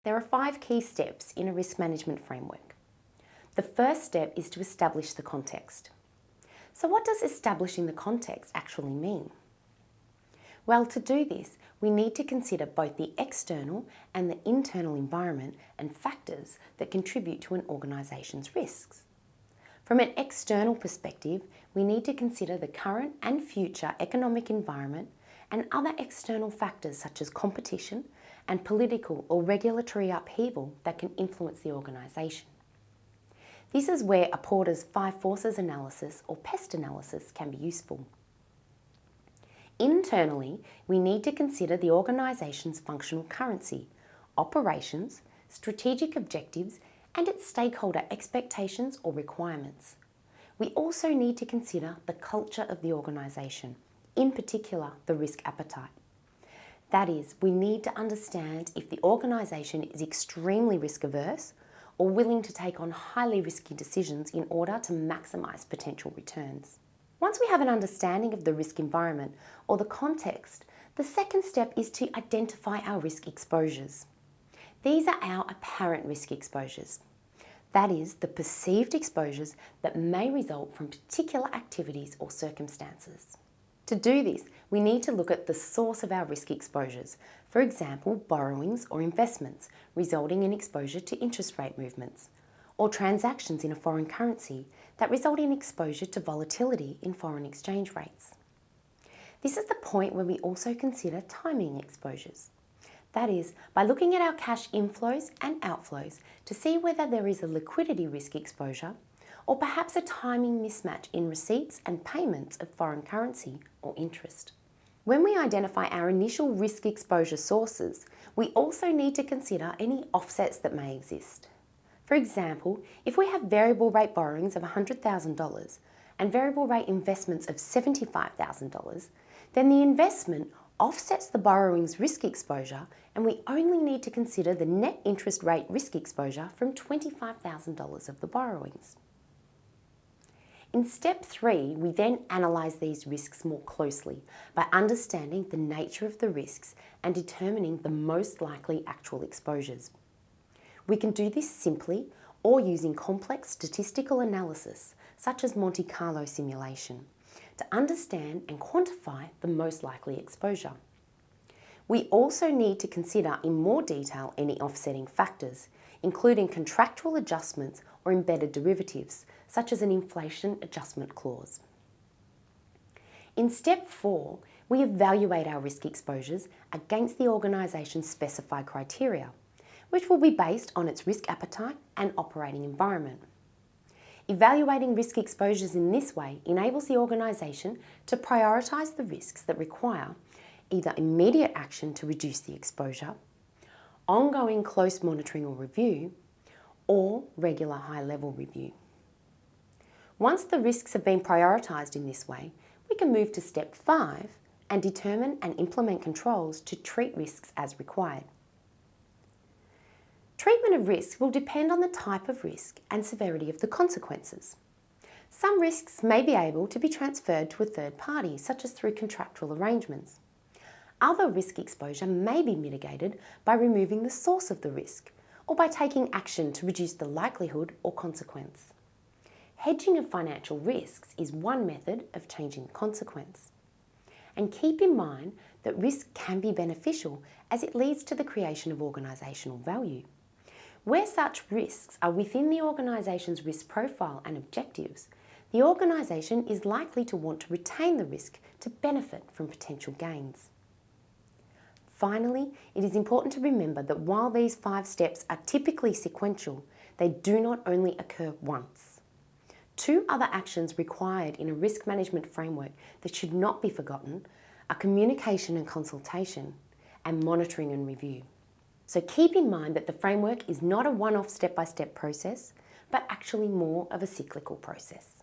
There are 5 key steps in a risk management framework. The first step is to establish the context. So what does establishing the context actually mean? Well, to do this, we need to consider both the external and the internal environment and factors that contribute to an organisation's risks. From an external perspective, we need to consider the current and future economic environment and other external factors such as competition and political or regulatory upheaval that can influence the organisation. This is where a Porter's 5 forces analysis or PEST analysis can be useful. Internally, we need to consider the organisation's functional currency, operations, strategic objectives, and its stakeholder expectations or requirements. We also need to consider the culture of the organisation, in particular the risk appetite. That is, we need to understand if the organisation is extremely risk averse or willing to take on highly risky decisions in order to maximise potential returns. Once we have an understanding of the risk environment or the context, the second step is to identify our risk exposures. These are our apparent risk exposures. That is, the perceived exposures that may result from particular activities or circumstances. To do this, we need to look at the source of our risk exposures, for example, borrowings or investments resulting in exposure to interest rate movements, or transactions in a foreign currency that result in exposure to volatility in foreign exchange rates. This is the point where we also consider timing exposures. That is, by looking at our cash inflows and outflows to see whether there is a liquidity risk exposure or perhaps a timing mismatch in receipts and payments of foreign currency or interest. When we identify our initial risk exposure sources, we also need to consider any offsets that may exist. For example, if we have variable rate borrowings of $100,000 and variable rate investments of $75,000, then the investment offsets the borrowing's risk exposure, and we only need to consider the net interest rate risk exposure from $25,000 of the borrowings. In step 3, we then analyse these risks more closely by understanding the nature of the risks and determining the most likely actual exposures. We can do this simply or using complex statistical analysis, such as Monte Carlo simulation, to understand and quantify the most likely exposure. We also need to consider in more detail any offsetting factors, including contractual adjustments or embedded derivatives, such as an inflation adjustment clause. In step 4, we evaluate our risk exposures against the organisation's specified criteria, which will be based on its risk appetite and operating environment. Evaluating risk exposures in this way enables the organisation to prioritise the risks that require either immediate action to reduce the exposure, ongoing close monitoring or review, or regular high-level review. Once the risks have been prioritised in this way, we can move to step 5 and determine and implement controls to treat risks as required. Treatment of risk will depend on the type of risk and severity of the consequences. Some risks may be able to be transferred to a third party, such as through contractual arrangements. Other risk exposure may be mitigated by removing the source of the risk or by taking action to reduce the likelihood or consequence. Hedging of financial risks is one method of changing the consequence. And keep in mind that risk can be beneficial as it leads to the creation of organisational value. Where such risks are within the organisation's risk profile and objectives, the organisation is likely to want to retain the risk to benefit from potential gains. Finally, it is important to remember that while these 5 steps are typically sequential, they do not only occur once. 2 other actions required in a risk management framework that should not be forgotten are communication and consultation, and monitoring and review. So keep in mind that the framework is not a one-off step-by-step process, but actually more of a cyclical process.